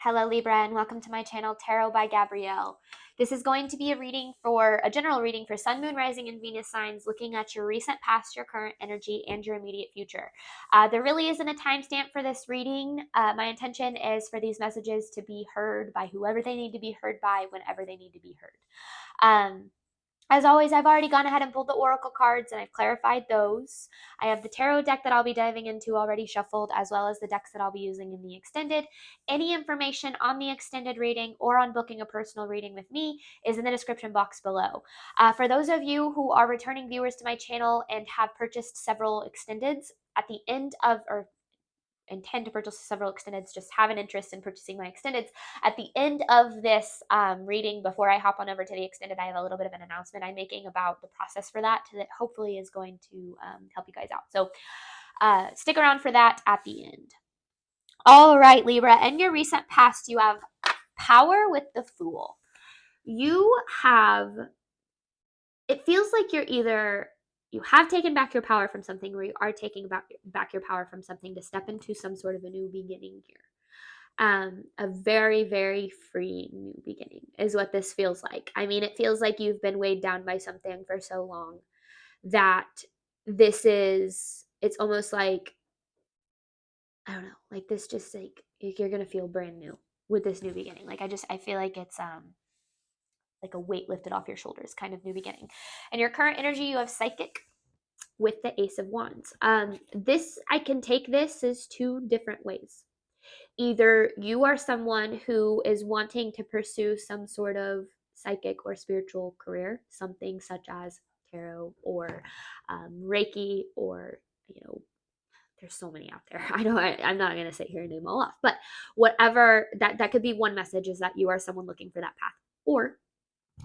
Hello Libra and welcome to my channel Tarot by Gabrielle. This is going to be a general reading for Sun, Moon, Rising, and Venus signs, looking at your recent past, your current energy, and your immediate future. There really isn't a timestamp for this reading. My intention is for these messages to be heard by whoever they need to be heard by, whenever they need to be heard. As always, I've already gone ahead and pulled the oracle cards and I've clarified those. I have the tarot deck that I'll be diving into already shuffled, as well as the decks that I'll be using in the extended. Any information on the extended reading or on booking a personal reading with me is in the description box below. For those of you who are returning viewers to my channel and have purchased several extendeds, at the end of, or intend to purchase several extendeds, just have an interest in purchasing my extendeds, at the end of this reading, before I hop on over to the extended, I have a little bit of an announcement I'm making about the process for that hopefully is going to help you guys out. So stick around for that at the end. All right, Libra, in your recent past, you have power with the Fool. You have, it feels like you have taken back your power from something, or you are taking back your power from something to step into some sort of a new beginning here. A very, very freeing new beginning is what this feels like. I mean, it feels like you've been weighed down by something for so long that it's almost like, I don't know, like this just like you're going to feel brand new with this new beginning. Like I feel like it's like a weight lifted off your shoulders kind of new beginning. And your current energy, you have psychic with the Ace of Wands. I can take this as two different ways. Either you are someone who is wanting to pursue some sort of psychic or spiritual career, something such as tarot or Reiki, or, there's so many out there. I know I'm not going to sit here and name all off, but whatever, that could be one message, is that you are someone looking for that path. Or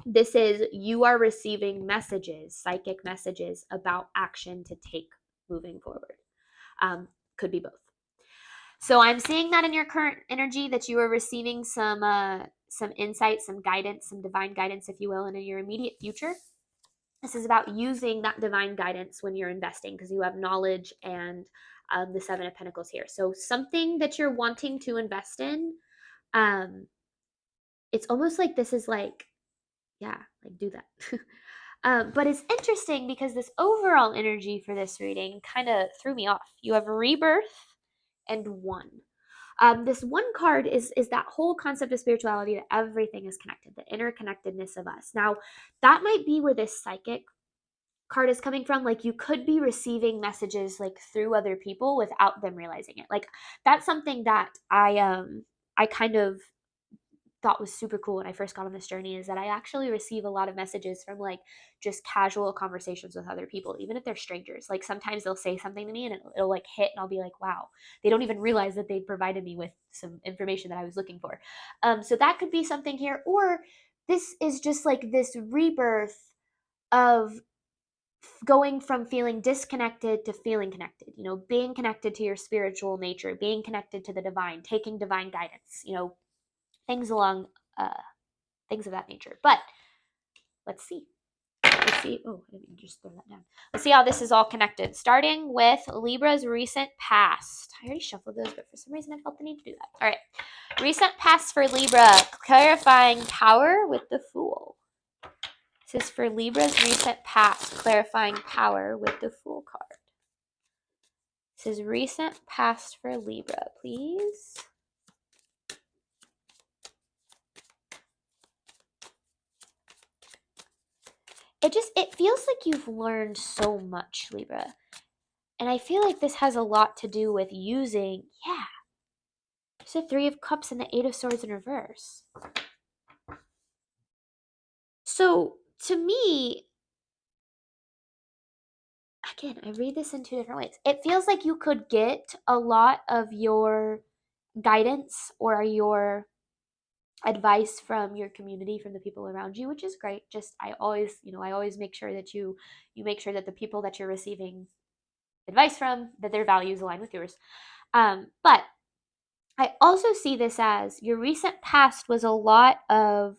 this is you are receiving messages, psychic messages about action to take moving forward. Could be both. So I'm seeing that in your current energy, that you are receiving some insight, some guidance, some divine guidance, if you will, and in your immediate future. This is about using that divine guidance when you're investing, because you have knowledge and the Seven of Pentacles here. So something that you're wanting to invest in, it's almost like this is like, yeah, like do that. But it's interesting because this overall energy for this reading kind of threw me off. You have rebirth and one. This one card is that whole concept of spirituality, that everything is connected, the interconnectedness of us. Now, that might be where this psychic card is coming from. Like, you could be receiving messages like through other people without them realizing it. Like, that's something that I kind of thought was super cool when I first got on this journey, is that I actually receive a lot of messages from like just casual conversations with other people, even if they're strangers. Like sometimes they'll say something to me and it'll like hit, and I'll be like, wow, they don't even realize that they provided me with some information that I was looking for. So that could be something here, or this is just like this rebirth of going from feeling disconnected to feeling connected, being connected to your spiritual nature, being connected to the divine, taking divine guidance, things along uh, things of that nature. But let's see. Let's see. Oh, I didn't just throw that down. Let's see how this is all connected. Starting with Libra's recent past. I already shuffled those, but for some reason I felt the need to do that. All right. Recent past for Libra. Clarifying power with the Fool. This is for Libra's recent past. Clarifying power with the Fool card. This is recent past for Libra, please. It feels like you've learned so much, Libra. And I feel like this has a lot to do with using, there's the Three of Cups and the Eight of Swords in reverse. So to me, again, I read this in two different ways. It feels like you could get a lot of your guidance or your advice from your community, from the people around you, which is great. Just I always make sure that you make sure that the people that you're receiving advice from, that their values align with yours. But I also see this as your recent past was a lot of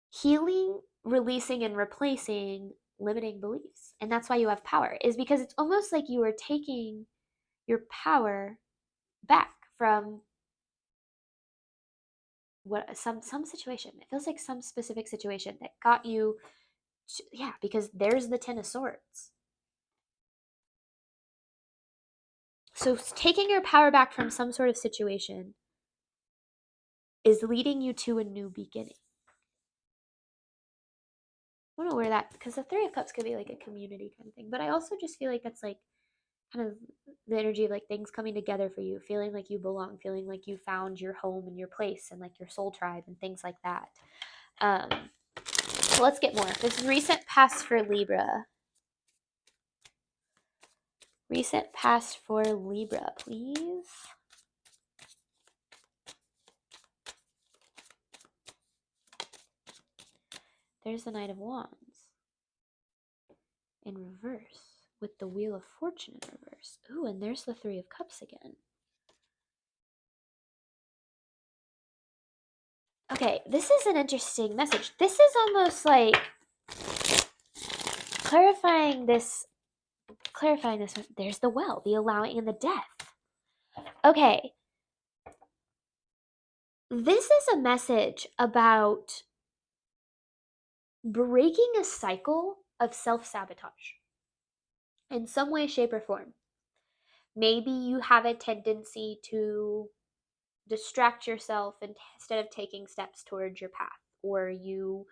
healing, releasing, and replacing limiting beliefs. And that's why you have power, is because it's almost like you are taking your power back from some situation. It feels like some specific situation that got you yeah, because there's the 10 of Swords. So taking your power back from some sort of situation is leading you to a new beginning. I don't know where that, because the Three of Cups could be like a community kind of thing, but I also just feel like that's like kind of the energy of like things coming together for you, feeling like you belong, feeling like you found your home and your place and like your soul tribe and things like that. So let's get more. This is recent past for Libra. Recent past for Libra, please. There's the Knight of Wands in reverse with the Wheel of Fortune in reverse. Ooh, and there's the Three of Cups again. Okay, this is an interesting message. This is almost like clarifying this. There's the Well, the allowing, and the Death. Okay. This is a message about breaking a cycle of self-sabotage in some way, shape, or form. Maybe you have a tendency to distract yourself instead of taking steps towards your path, or you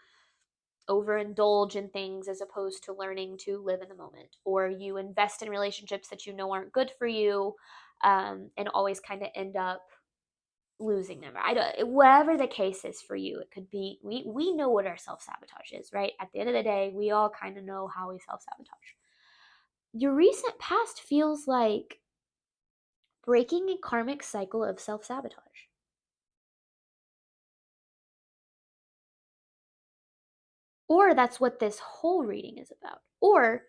overindulge in things as opposed to learning to live in the moment, or you invest in relationships that you know aren't good for you, and always kind of end up losing them. I don't, whatever the case is for you, it could be, we know what our self-sabotage is, right? At the end of the day, we all kind of know how we self-sabotage. Your recent past feels like breaking a karmic cycle of self-sabotage. Or that's what this whole reading is about. Or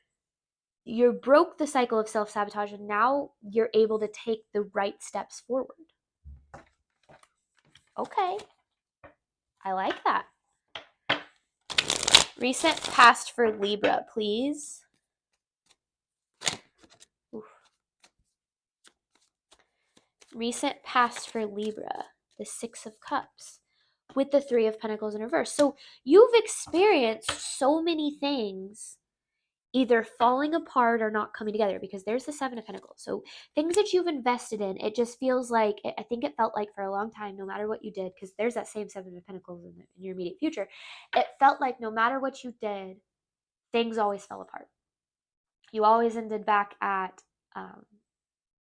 you broke the cycle of self-sabotage and now you're able to take the right steps forward. Okay. I like that. Recent past for Libra, please. Oof. Recent past for Libra, the Six of Cups with the Three of Pentacles in reverse. So you've experienced so many things either falling apart or not coming together, because there's the Seven of Pentacles. So things that you've invested in, it just feels like, I think it felt like for a long time, no matter what you did, because there's that same Seven of Pentacles in your immediate future, it felt like no matter what you did, things always fell apart. You always ended back at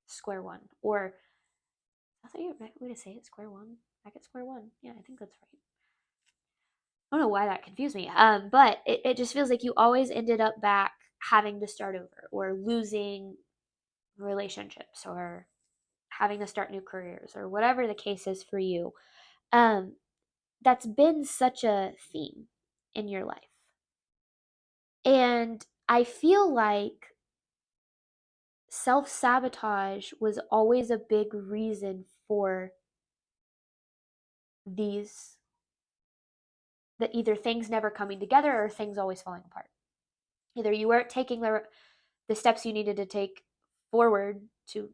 square one. Or I thought you were the right way to say it, square one. Back at square one. Yeah, I think that's right. I don't know why that confused me. But it just feels like you always ended up back having to start over, or losing relationships, or having to start new careers, or whatever the case is for you. That's been such a theme in your life. And I feel like self-sabotage was always a big reason for these, that either things never coming together or things always falling apart. Either you weren't taking the steps you needed to take forward to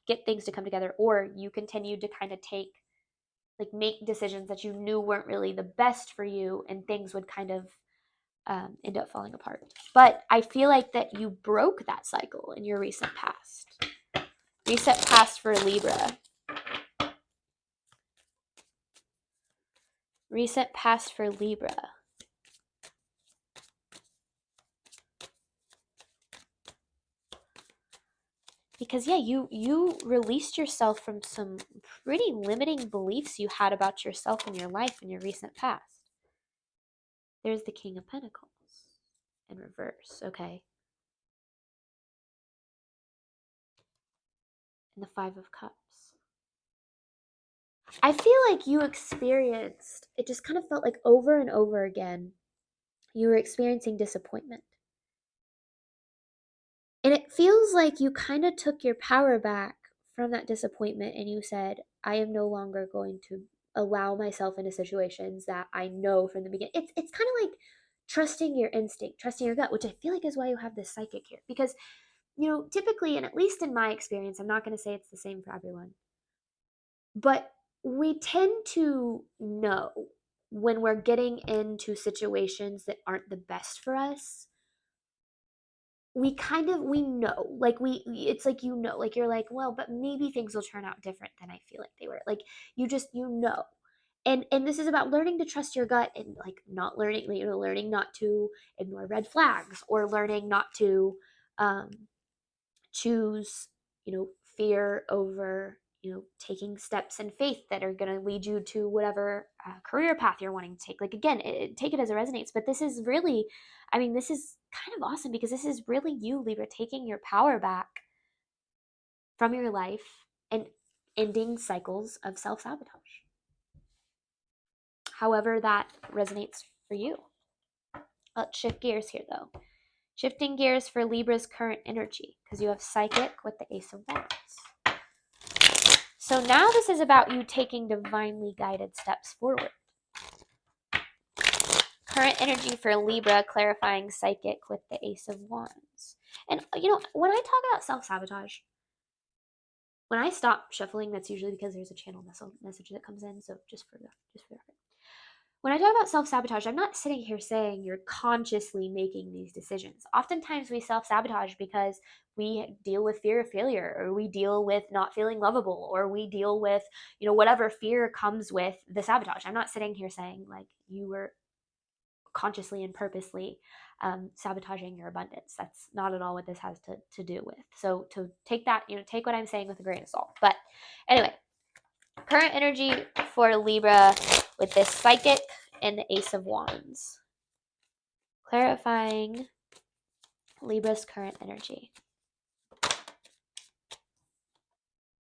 get things to come together, or you continued to kind of make decisions that you knew weren't really the best for you, and things would kind of end up falling apart. But I feel like that you broke that cycle in your recent past. Recent past for Libra. Recent past for Libra. Because yeah, you released yourself from some pretty limiting beliefs you had about yourself and your life in your recent past. There's the King of Pentacles in reverse, okay? And the Five of Cups. I feel like you experienced, it just kind of felt like over and over again, you were experiencing disappointment. And it feels like you kind of took your power back from that disappointment, and you said, I am no longer going to allow myself into situations that I know from the beginning. It's kind of like trusting your instinct, trusting your gut, which I feel like is why you have this psychic here. Because, typically, and at least in my experience, I'm not going to say it's the same for everyone, but we tend to know when we're getting into situations that aren't the best for us. We know, like it's like, like you're like, well, but maybe things will turn out different than I feel like they were. Like you know. And this is about learning to trust your gut, and like not learning, learning not to ignore red flags, or learning not to um choose, fear over, taking steps in faith that are going to lead you to whatever career path you're wanting to take. Like, again, take it as it resonates. But this is really, I mean, this is kind of awesome, because this is really you, Libra, taking your power back from your life and ending cycles of self sabotage. However, that resonates for you. Let's shift gears here, though. Shifting gears for Libra's current energy, because you have Psychic with the Ace of Wands. So now this is about you taking divinely guided steps forward. Current energy for Libra, clarifying Psychic with the Ace of Wands. And when I talk about self-sabotage, when I stop shuffling, that's usually because there's a channel message that comes in. So just for reference. When I talk about self-sabotage, I'm not sitting here saying you're consciously making these decisions. Oftentimes we self-sabotage because we deal with fear of failure, or we deal with not feeling lovable, or we deal with, whatever fear comes with the sabotage. I'm not sitting here saying like you were consciously and purposely sabotaging your abundance. That's not at all what this has to do with. So to take that, take what I'm saying with a grain of salt. But anyway, current energy for Libra with this Psychic and the Ace of Wands. Clarifying Libra's current energy.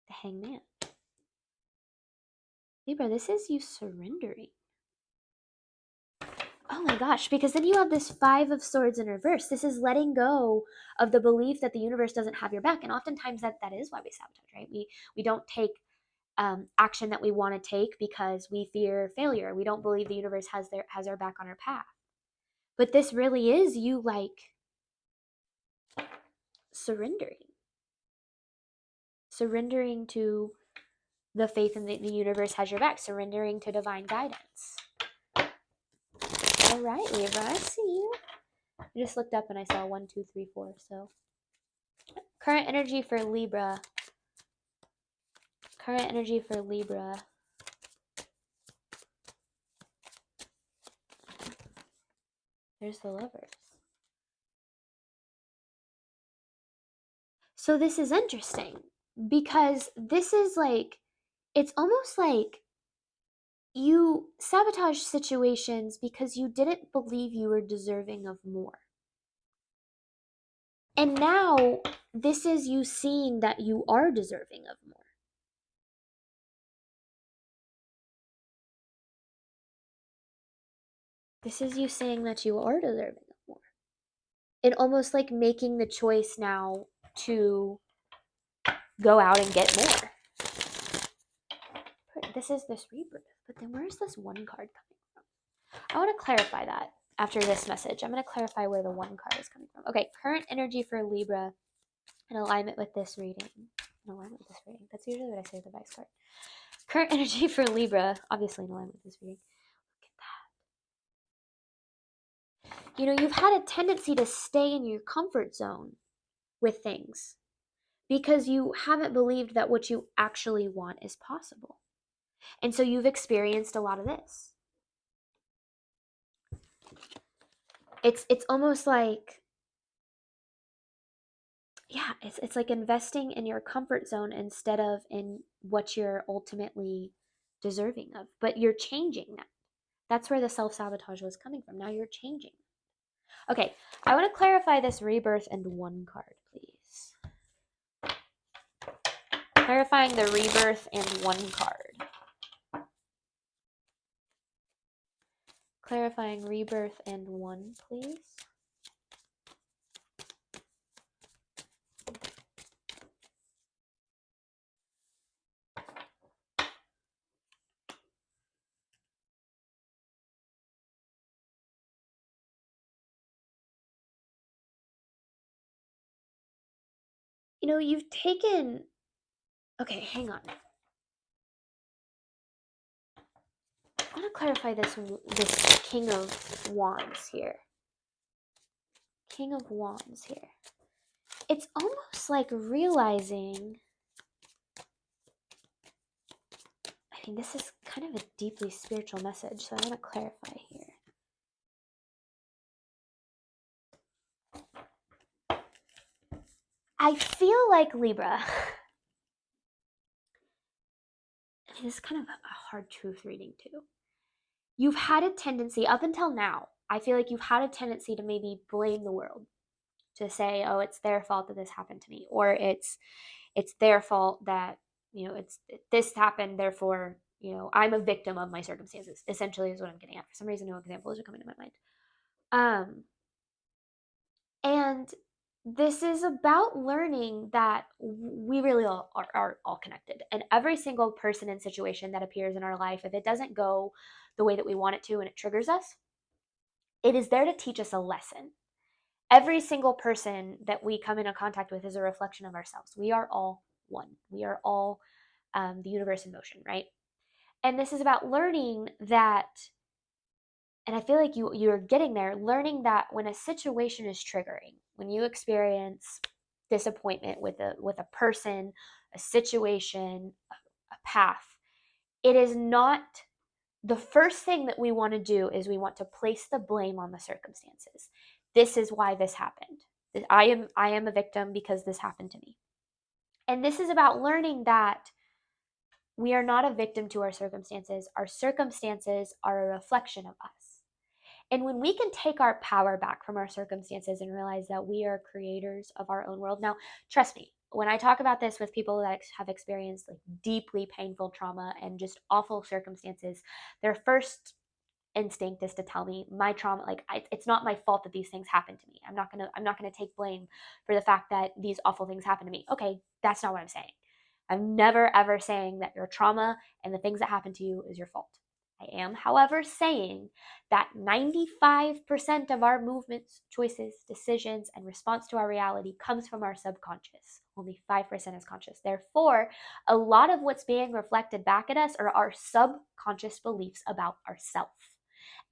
The Hangman. Libra, this is you surrendering. Oh my gosh, because then you have this Five of Swords in reverse. This is letting go of the belief that the universe doesn't have your back. And oftentimes that is why we sabotage, right? We don't take action that we want to take because we fear failure. We don't believe the universe has our back on our path. But this really is you like surrendering to the faith in the universe has your back, surrendering to divine guidance. All right, Libra, I see you. I just looked up and I saw 1, 2, 3, 4. So current energy for Libra. Current energy for Libra. There's the Lovers. So this is interesting, because this is like, it's almost like you sabotage situations because you didn't believe you were deserving of more. And now this is you seeing that you are deserving of more. This is you saying that you are deserving of more. And almost like making the choice now to go out and get more. This is this rebirth. But then where's this one card coming from? I want to clarify that after this message. I'm going to clarify where the one card is coming from. Okay, current energy for Libra in alignment with this reading. In alignment with this reading. That's usually what I say with the advice card. Current energy for Libra, obviously in alignment with this reading. Look at that. You've had a tendency to stay in your comfort zone with things because you haven't believed that what you actually want is possible. And so you've experienced a lot of this. It's almost like, yeah, it's like investing in your comfort zone instead of in what you're ultimately deserving of. But you're changing that. That's where the self-sabotage was coming from. Now you're changing. Okay, I want to clarify this rebirth and one card, please. Clarifying the rebirth and one card. Clarifying rebirth and one, please. You've taken... Okay, hang on. want to clarify this King of Wands here. King of Wands here. It's almost like realizing, I mean, this is kind of a deeply spiritual message, so I want to clarify here. I feel like Libra, I mean, this is kind of a hard truth reading too. You've had a tendency, up until now, I feel like you've had a tendency to maybe blame the world, to say, oh, it's their fault that this happened to me, or it's their fault that, this happened, therefore, I'm a victim of my circumstances, essentially is what I'm getting at. For some reason, no examples are coming to my mind. And this is about learning that we really are all connected. And every single person and situation that appears in our life, if it doesn't go the way that we want it to and it triggers us, it is there to teach us a lesson. Every single person that we come into contact with is a reflection of ourselves. We are all one. We are all the universe in motion, right? And this is about learning that, and I feel like you're getting there, learning that when a situation is triggering, when you experience disappointment with a person, a situation, a path, it is not the first thing that we want to do is we want to place the blame on the circumstances. This is why this happened. I am a victim because this happened to me. And this is about learning that we are not a victim to our circumstances. Our circumstances are a reflection of us. And when we can take our power back from our circumstances and realize that we are creators of our own world. Now, trust me, when I talk about this with people that have experienced like deeply painful trauma and just awful circumstances, their first instinct is to tell me my trauma, like it's not my fault that these things happen to me. I'm not gonna take blame for the fact that these awful things happen to me. Okay, that's not what I'm saying. I'm never ever saying that your trauma and the things that happen to you is your fault. I am, however, saying that 95% of our movements, choices, decisions, and response to our reality comes from our subconscious. Only 5% is conscious. Therefore, a lot of what's being reflected back at us are our subconscious beliefs about ourselves.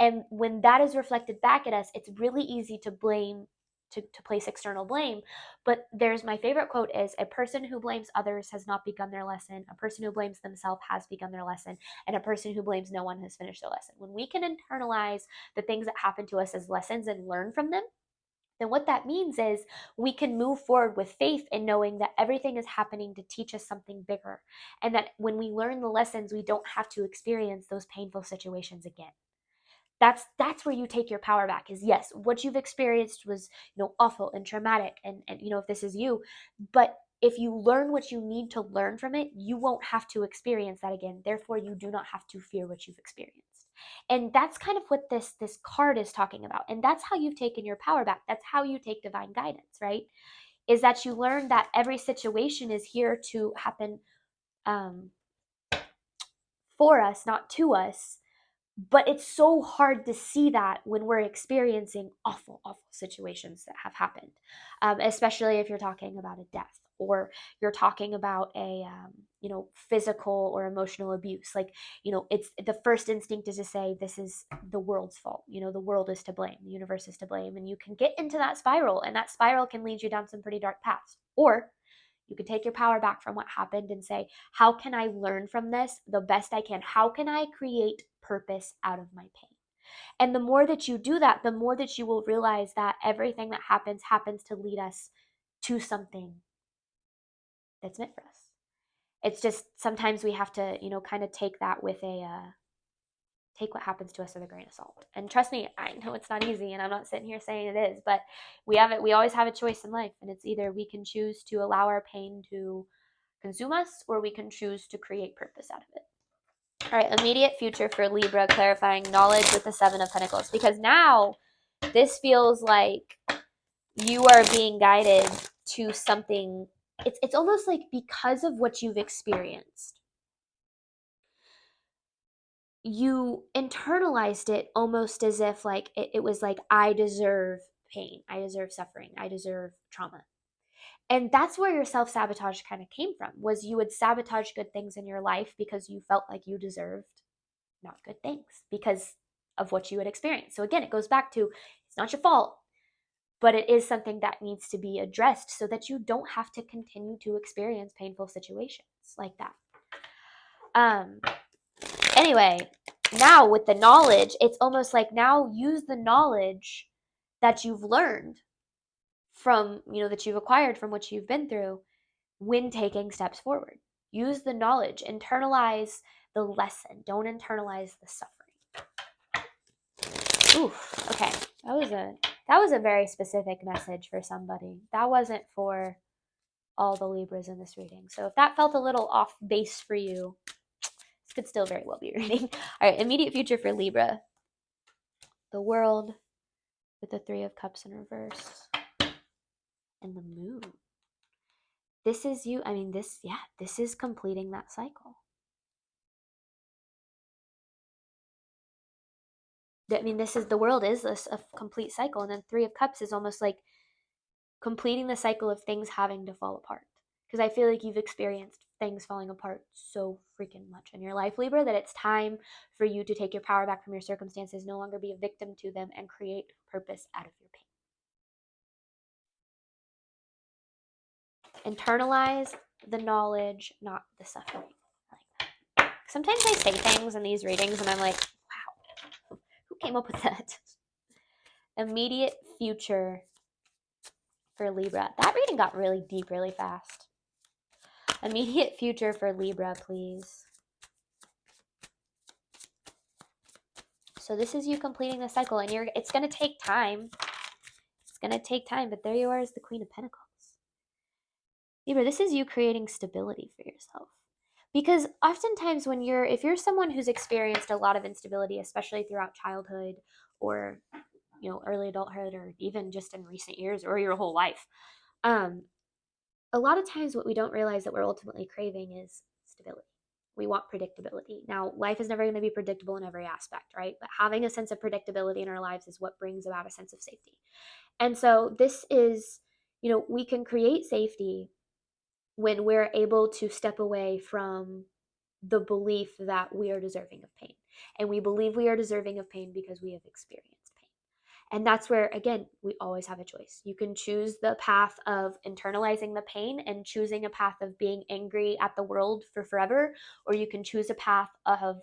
And when that is reflected back at us, it's really easy to blame, to place external blame. But there's my favorite quote is, a person who blames others has not begun their lesson. A person who blames themselves has begun their lesson. And a person who blames no one has finished their lesson. When we can internalize the things that happen to us as lessons and learn from them, then what that means is we can move forward with faith in knowing that everything is happening to teach us something bigger. And that when we learn the lessons, we don't have to experience those painful situations again. That's where you take your power back. Is yes, what you've experienced was awful and traumatic, and if this is you, but if you learn what you need to learn from it, you won't have to experience that again. Therefore, you do not have to fear what you've experienced. And that's kind of what this card is talking about. And that's how you've taken your power back. That's how you take divine guidance, right? Is that you learn that every situation is here to happen for us, not to us. But it's so hard to see that when we're experiencing awful, awful situations that have happened, especially if you're talking about a death or you're talking about a, physical or emotional abuse. Like, it's the first instinct is to say, this is the world's fault. The world is to blame. The universe is to blame. And you can get into that spiral, and that spiral can lead you down some pretty dark paths. Or you can take your power back from what happened and say, how can I learn from this the best I can? How can I create purpose out of my pain? And the more that you do that, the more that you will realize that everything that happens to lead us to something that's meant for us. It's just sometimes we have to, kind of take that with take what happens to us with a grain of salt. And trust me, I know it's not easy, and I'm not sitting here saying it is, but we always have a choice in life, and it's either we can choose to allow our pain to consume us, or we can choose to create purpose out of it. All right, immediate future for Libra, clarifying knowledge with the Seven of Pentacles, because now this feels like you are being guided to something. It's almost like because of what you've experienced, you internalized it almost as if like it was like, I deserve pain, I deserve suffering, I deserve trauma. And that's where your self-sabotage kind of came from, was you would sabotage good things in your life because you felt like you deserved not good things because of what you had experienced. So again, it goes back to it's not your fault, but it is something that needs to be addressed so that you don't have to continue to experience painful situations like that. Anyway, now with the knowledge, it's almost like now use the knowledge that you've learned from, that you've acquired from what you've been through when taking steps forward. Use the knowledge, internalize the lesson, don't internalize the suffering. Oof, okay. That was a very specific message for somebody. That wasn't for all the Libras in this reading. So if that felt a little off base for you, this could still very well be your reading. All right, immediate future for Libra. The World with the Three of Cups in reverse. And the Moon. This is you. I mean, this is completing that cycle. I mean, the World is a complete cycle. And then Three of Cups is almost like completing the cycle of things having to fall apart. Because I feel like you've experienced things falling apart so freaking much in your life, Libra, that it's time for you to take your power back from your circumstances, no longer be a victim to them, and create purpose out of your pain. Internalize the knowledge, not the suffering. Like that. Sometimes I say things in these readings and I'm like, wow, who came up with that? Immediate future for Libra. That reading got really deep really fast. Immediate future for Libra, please. So this is you completing the cycle, and it's going to take time. It's going to take time, but there you are as the Queen of Pentacles. Libra, this is you creating stability for yourself. Because oftentimes if you're someone who's experienced a lot of instability, especially throughout childhood or, early adulthood, or even just in recent years or your whole life, a lot of times what we don't realize that we're ultimately craving is stability. We want predictability. Now, life is never going to be predictable in every aspect, right? But having a sense of predictability in our lives is what brings about a sense of safety. And so this is, we can create safety when we're able to step away from the belief that we are deserving of pain. And we believe we are deserving of pain because we have experienced pain. And that's where, again, we always have a choice. You can choose the path of internalizing the pain and choosing a path of being angry at the world for forever, or you can choose a path of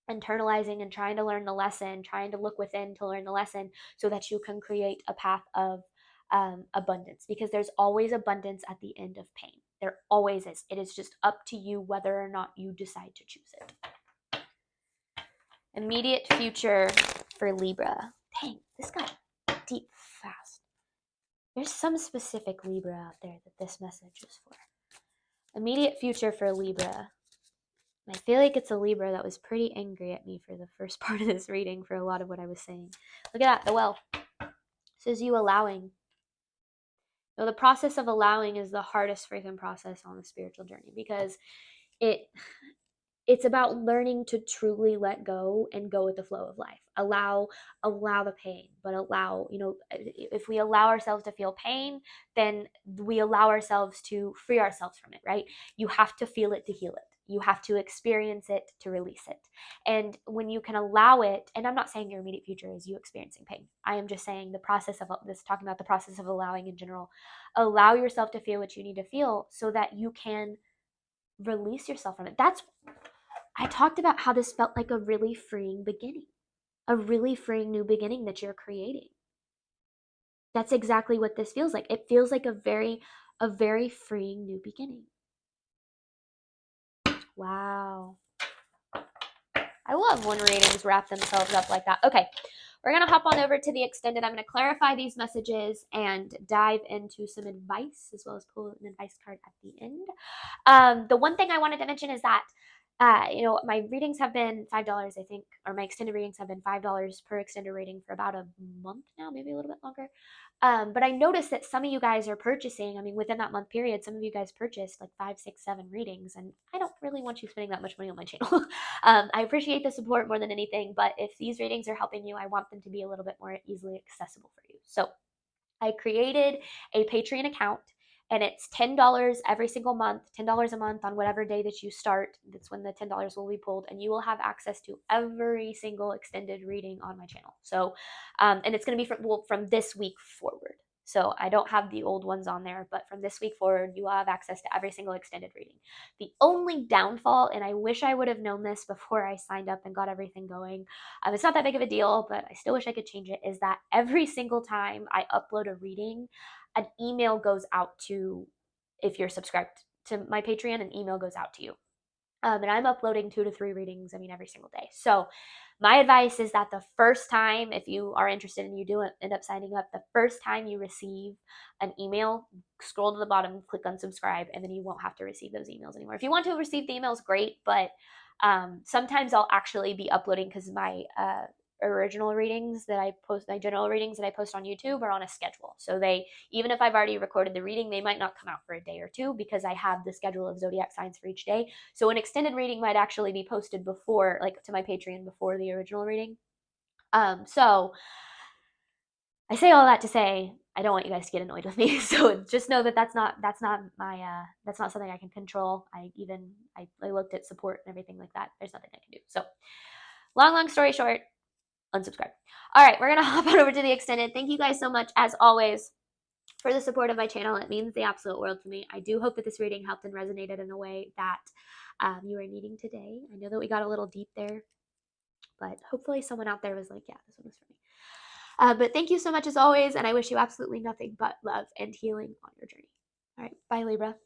internalizing and trying to learn the lesson, trying to look within to learn the lesson so that you can create a path of abundance, because there's always abundance at the end of pain. There always is. It is just up to you whether or not you decide to choose it. Immediate future for Libra. Dang, this got deep fast. There's some specific Libra out there that this message is for. Immediate future for Libra. I feel like it's a Libra that was pretty angry at me for the first part of this reading for a lot of what I was saying. Look at that, the Well. This is you allowing. The process of allowing is the hardest freaking process on the spiritual journey, because it's about learning to truly let go and go with the flow of life. Allow the pain, but allow, if we allow ourselves to feel pain, then we allow ourselves to free ourselves from it, right? You have to feel it to heal it. You have to experience it to release it. And when you can allow it, and I'm not saying your immediate future is you experiencing pain. I am just saying the process of this, talking about the process of allowing in general. Allow yourself to feel what you need to feel so that you can release yourself from it. I talked about how this felt like a really freeing beginning, a really freeing new beginning that you're creating. That's exactly what this feels like. It feels like a very freeing new beginning. Wow. I love when readings wrap themselves up like that. Okay, we're going to hop on over to the extended. I'm going to clarify these messages and dive into some advice, as well as pull an advice card at the end. The one thing I wanted to mention is that my readings have been $5, I think, or my extended readings have been $5 per extended reading for about a month now, maybe a little bit longer. But I noticed that some of you guys are purchasing, within that month period, some of you guys purchased like 5, 6, 7 readings, and I don't really want you spending that much money on my channel. I appreciate the support more than anything, but if these readings are helping you, I want them to be a little bit more easily accessible for you. So I created a Patreon account, and it's $10 every single month, $10 a month on whatever day that you start. That's when the $10 will be pulled, and you will have access to every single extended reading on my channel. So, and it's going to be from this week forward. So I don't have the old ones on there, but from this week forward, you will have access to every single extended reading. The only downfall, and I wish I would have known this before I signed up and got everything going, it's not that big of a deal, but I still wish I could change it, is that every single time I upload a reading, an email goes out to, if you're subscribed to my Patreon, an email goes out to you. And I'm uploading 2 to 3 readings, every single day. So my advice is that the first time, if you are interested and you do end up signing up, the first time you receive an email, scroll to the bottom, click unsubscribe, and then you won't have to receive those emails anymore. If you want to receive the emails, great, but sometimes I'll actually be uploading, because my original readings that I post, my general readings that I post on YouTube, are on a schedule. So even if I've already recorded the reading, they might not come out for a day or two, because I have the schedule of zodiac signs for each day. So an extended reading might actually be posted before, like to my Patreon, before the original reading. So I say all that to say, I don't want you guys to get annoyed with me. So just know that that's not my that's not something I can control. I looked at support and everything like that. There's nothing I can do. So long story short, unsubscribe. All right, we're gonna hop on over to the extended. Thank you guys so much, as always, for the support of my channel. It means the absolute world to me. I do hope that this reading helped and resonated in a way that you are needing today. I know that we got a little deep there, but hopefully someone out there was like, yeah, this one was for me. But thank you so much, as always, and I wish you absolutely nothing but love and healing on your journey. All right, bye, Libra.